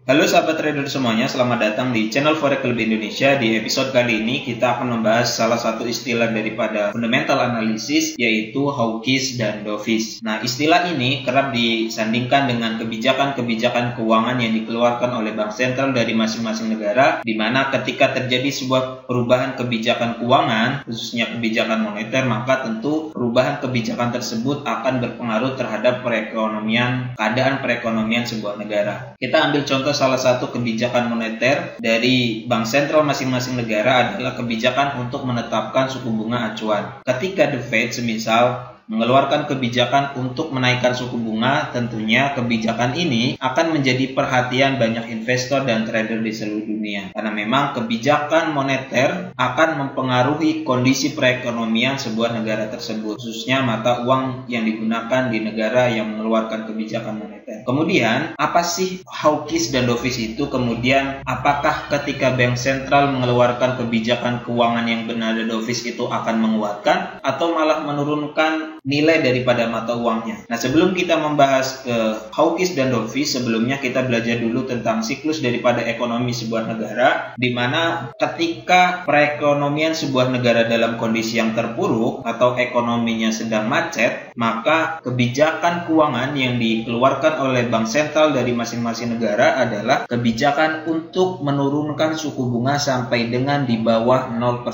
Halo sahabat trader semuanya, selamat datang di channel Forex Club Indonesia. Di episode kali ini kita akan membahas salah satu istilah daripada fundamental analysis, yaitu hawkish dan dovish. Nah, istilah ini kerap disandingkan dengan kebijakan-kebijakan keuangan yang dikeluarkan oleh bank sentral dari masing-masing negara, di mana ketika terjadi sebuah perubahan kebijakan keuangan, khususnya kebijakan moneter, maka tentu perubahan kebijakan tersebut akan berpengaruh terhadap keadaan perekonomian sebuah negara. Kita ambil contoh salah satu kebijakan moneter dari bank sentral masing-masing negara adalah kebijakan untuk menetapkan suku bunga acuan. Ketika The Fed semisal mengeluarkan kebijakan untuk menaikkan suku bunga, tentunya kebijakan ini akan menjadi perhatian banyak investor dan trader di seluruh dunia. Karena memang kebijakan moneter akan mempengaruhi kondisi perekonomian sebuah negara tersebut, khususnya mata uang yang digunakan di negara yang mengeluarkan kebijakan moneter. Kemudian, apa sih hawkish dan dovish itu? Kemudian, apakah ketika bank sentral mengeluarkan kebijakan keuangan yang benar dan dovish itu akan menguatkan atau malah menurunkan nilai daripada mata uangnya? Nah, sebelum kita membahas hawkish dan dovish, sebelumnya kita belajar dulu tentang siklus daripada ekonomi sebuah negara, di mana ketika perekonomian sebuah negara dalam kondisi yang terpuruk atau ekonominya sedang macet, maka kebijakan keuangan yang dikeluarkan oleh bank sentral dari masing-masing negara adalah kebijakan untuk menurunkan suku bunga sampai dengan di bawah 0%.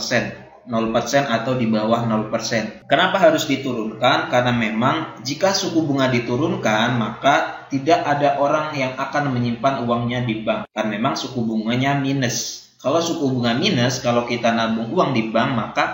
0% atau di bawah 0%. Kenapa harus diturunkan? Karena memang jika suku bunga diturunkan, maka tidak ada orang yang akan menyimpan uangnya di bank. Karena memang suku bunganya minus. Kalau suku bunga minus, kalau kita nabung uang di bank, maka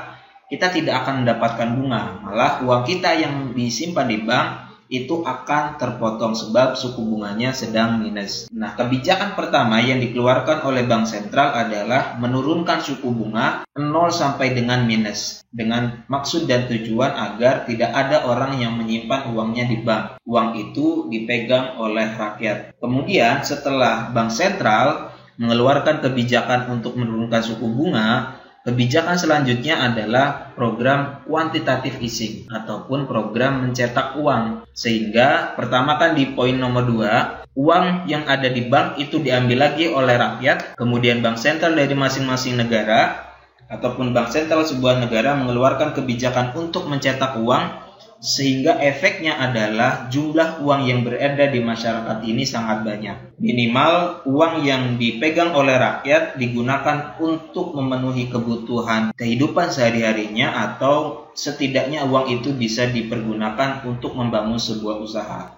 kita tidak akan mendapatkan bunga. Malah uang kita yang disimpan di bank itu akan terpotong sebab suku bunganya sedang minus. Nah, kebijakan pertama yang dikeluarkan oleh bank sentral adalah menurunkan suku bunga 0 sampai dengan minus, dengan maksud dan tujuan agar tidak ada orang yang menyimpan uangnya di bank. Uang itu dipegang oleh rakyat. Kemudian setelah bank sentral mengeluarkan kebijakan untuk menurunkan suku bunga, kebijakan selanjutnya adalah program quantitative easing ataupun program mencetak uang. Sehingga pertama kan di poin nomor 2, uang yang ada di bank itu diambil lagi oleh rakyat. Kemudian bank sentral dari masing-masing negara ataupun bank sentral sebuah negara mengeluarkan kebijakan untuk mencetak uang, sehingga efeknya adalah jumlah uang yang beredar di masyarakat ini sangat banyak. Minimal uang yang dipegang oleh rakyat digunakan untuk memenuhi kebutuhan kehidupan sehari-harinya, atau setidaknya uang itu bisa dipergunakan untuk membangun sebuah usaha.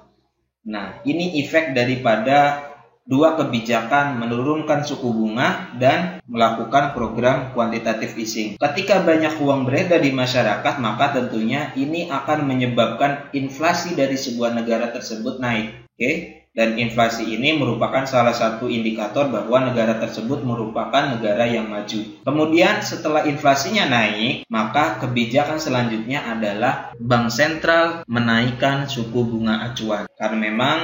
Nah, ini efek daripada dua kebijakan menurunkan suku bunga dan melakukan program quantitative easing. Ketika banyak uang beredar di masyarakat, maka tentunya ini akan menyebabkan inflasi dari sebuah negara tersebut naik. Dan inflasi ini merupakan salah satu indikator bahwa negara tersebut merupakan negara yang maju. Kemudian setelah inflasinya naik, maka kebijakan selanjutnya adalah bank sentral menaikkan suku bunga acuan. Karena memang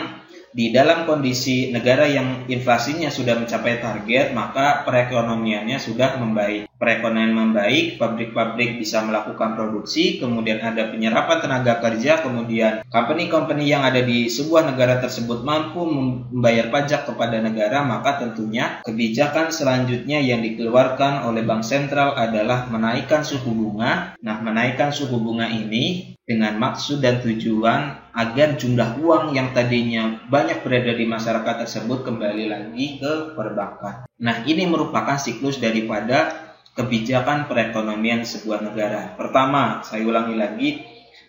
di dalam kondisi negara yang inflasinya sudah mencapai target, maka perekonomiannya sudah membaik. Perekonomian membaik, pabrik-pabrik bisa melakukan produksi, kemudian ada penyerapan tenaga kerja, kemudian company-company yang ada di sebuah negara tersebut mampu membayar pajak kepada negara, maka tentunya kebijakan selanjutnya yang dikeluarkan oleh bank sentral adalah menaikkan suku bunga. Nah, menaikkan suku bunga ini dengan maksud dan tujuan agar jumlah uang yang tadinya banyak beredar di masyarakat tersebut kembali lagi ke perbankan. Nah, ini merupakan siklus daripada kebijakan perekonomian sebuah negara. Pertama, saya ulangi lagi,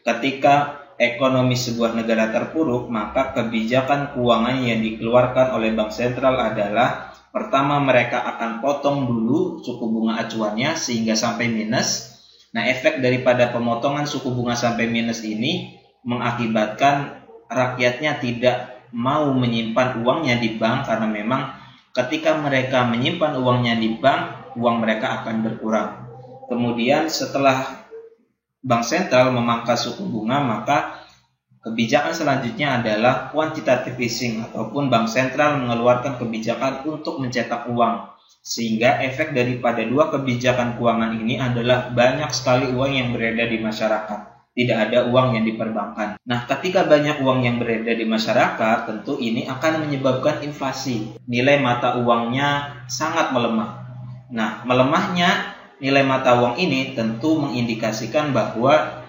ketika ekonomi sebuah negara terpuruk, maka kebijakan keuangan yang dikeluarkan oleh bank sentral adalah pertama, mereka akan potong dulu suku bunga acuannya sehingga sampai minus. Nah, efek daripada pemotongan suku bunga sampai minus ini mengakibatkan rakyatnya tidak mau menyimpan uangnya di bank, karena memang ketika mereka menyimpan uangnya di bank, uang mereka akan berkurang. Kemudian setelah bank sentral memangkas suku bunga, maka kebijakan selanjutnya adalah quantitative easing ataupun bank sentral mengeluarkan kebijakan untuk mencetak uang. Sehingga efek daripada dua kebijakan keuangan ini adalah banyak sekali uang yang beredar di masyarakat. tidak ada uang yang diperbankan. Nah, ketika banyak uang yang beredar di masyarakat, tentu ini akan menyebabkan inflasi. Nilai mata uangnya sangat melemah. Nah, melemahnya nilai mata uang ini tentu mengindikasikan bahwa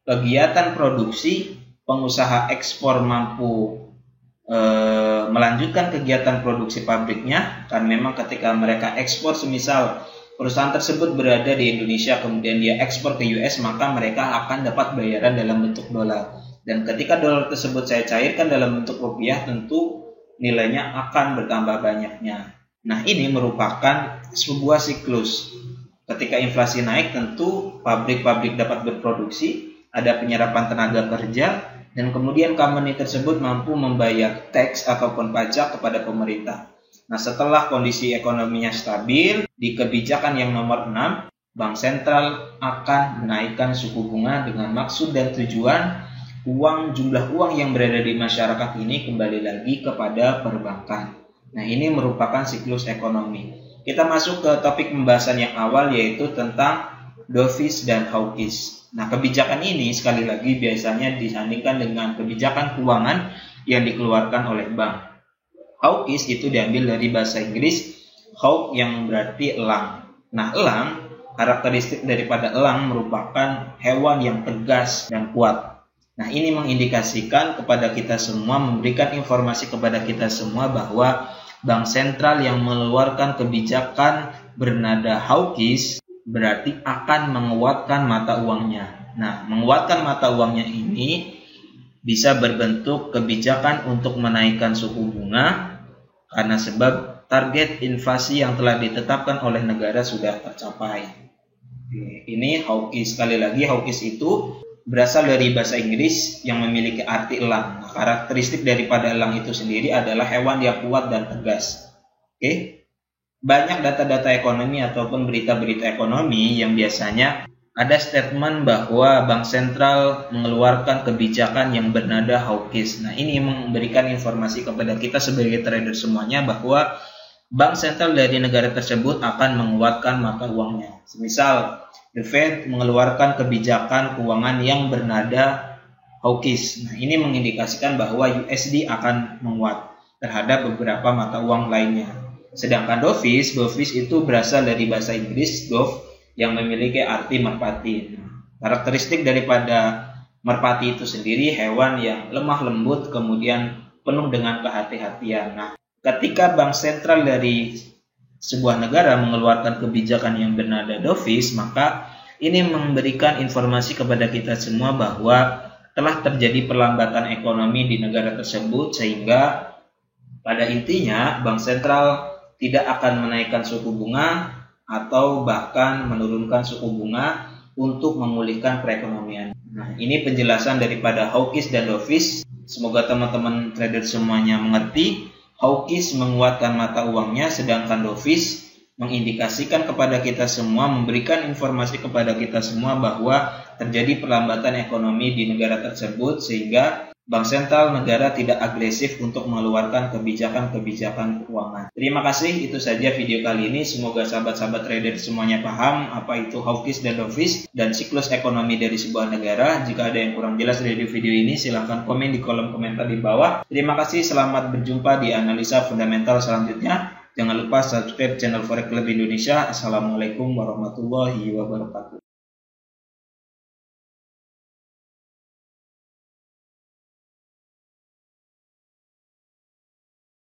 kegiatan produksi pengusaha ekspor mampu melanjutkan kegiatan produksi pabriknya, kan memang ketika mereka ekspor, semisal perusahaan tersebut berada di Indonesia kemudian dia ekspor ke US, maka mereka akan dapat bayaran dalam bentuk dolar, dan ketika dolar tersebut saya cairkan dalam bentuk rupiah, tentu nilainya akan bertambah banyaknya. Nah, ini merupakan sebuah siklus. Ketika inflasi naik, tentu pabrik-pabrik dapat berproduksi, ada penyerapan tenaga kerja, dan kemudian company tersebut mampu membayar tax ataupun pajak kepada pemerintah. Nah, setelah kondisi ekonominya stabil, di kebijakan yang nomor 6, Bank Sentral akan menaikkan suku bunga dengan maksud dan tujuan jumlah uang yang berada di masyarakat ini kembali lagi kepada perbankan. Nah, ini merupakan siklus ekonomi. Kita masuk ke topik pembahasan yang awal, yaitu tentang dovish dan hawkish. Nah, kebijakan ini sekali lagi biasanya disandingkan dengan kebijakan keuangan yang dikeluarkan oleh bank. Hawkish itu diambil dari bahasa Inggris hawk yang berarti elang. Nah, elang, karakteristik daripada elang merupakan hewan yang tegas dan kuat. Nah, ini mengindikasikan kepada kita semua, memberikan informasi kepada kita semua bahwa bank sentral yang mengeluarkan kebijakan bernada hawkish berarti akan menguatkan mata uangnya. Nah, menguatkan mata uangnya ini bisa berbentuk kebijakan untuk menaikkan suku bunga karena sebab target inflasi yang telah ditetapkan oleh negara sudah tercapai. Ini hawkish. Sekali lagi, hawkish itu berasal dari bahasa Inggris yang memiliki arti elang. Nah, karakteristik daripada elang itu sendiri adalah hewan yang kuat dan tegas. Banyak data-data ekonomi ataupun berita-berita ekonomi yang biasanya ada statement bahwa bank sentral mengeluarkan kebijakan yang bernada hawkish. Nah, ini memberikan informasi kepada kita sebagai trader semuanya bahwa bank sentral dari negara tersebut akan menguatkan mata uangnya. Semisal The Fed mengeluarkan kebijakan keuangan yang bernada hawkish. Nah, ini mengindikasikan bahwa USD akan menguat terhadap beberapa mata uang lainnya. Sedangkan dovish itu berasal dari bahasa Inggris dove yang memiliki arti merpati. Karakteristik daripada merpati itu sendiri hewan yang lemah lembut kemudian penuh dengan kehati-hatian. Nah, ketika bank sentral dari sebuah negara mengeluarkan kebijakan yang bernada dovish, maka ini memberikan informasi kepada kita semua bahwa telah terjadi perlambatan ekonomi di negara tersebut, sehingga pada intinya bank sentral tidak akan menaikkan suku bunga atau bahkan menurunkan suku bunga untuk memulihkan perekonomian. Nah, ini penjelasan daripada hawkish dan dovish. Semoga teman-teman trader semuanya mengerti. Hawkish menguatkan mata uangnya, sedangkan dovish mengindikasikan kepada kita semua, memberikan informasi kepada kita semua bahwa terjadi perlambatan ekonomi di negara tersebut, sehingga bank sentral negara tidak agresif untuk mengeluarkan kebijakan-kebijakan keuangan. Terima kasih, itu saja video kali ini. Semoga sahabat-sahabat trader semuanya paham apa itu hawkish dan dovish dan siklus ekonomi dari sebuah negara. Jika ada yang kurang jelas dari video ini, silahkan komen di kolom komentar di bawah. Terima kasih, selamat berjumpa di analisa fundamental selanjutnya. Jangan lupa subscribe channel Forex Club Indonesia. Assalamualaikum warahmatullahi wabarakatuh.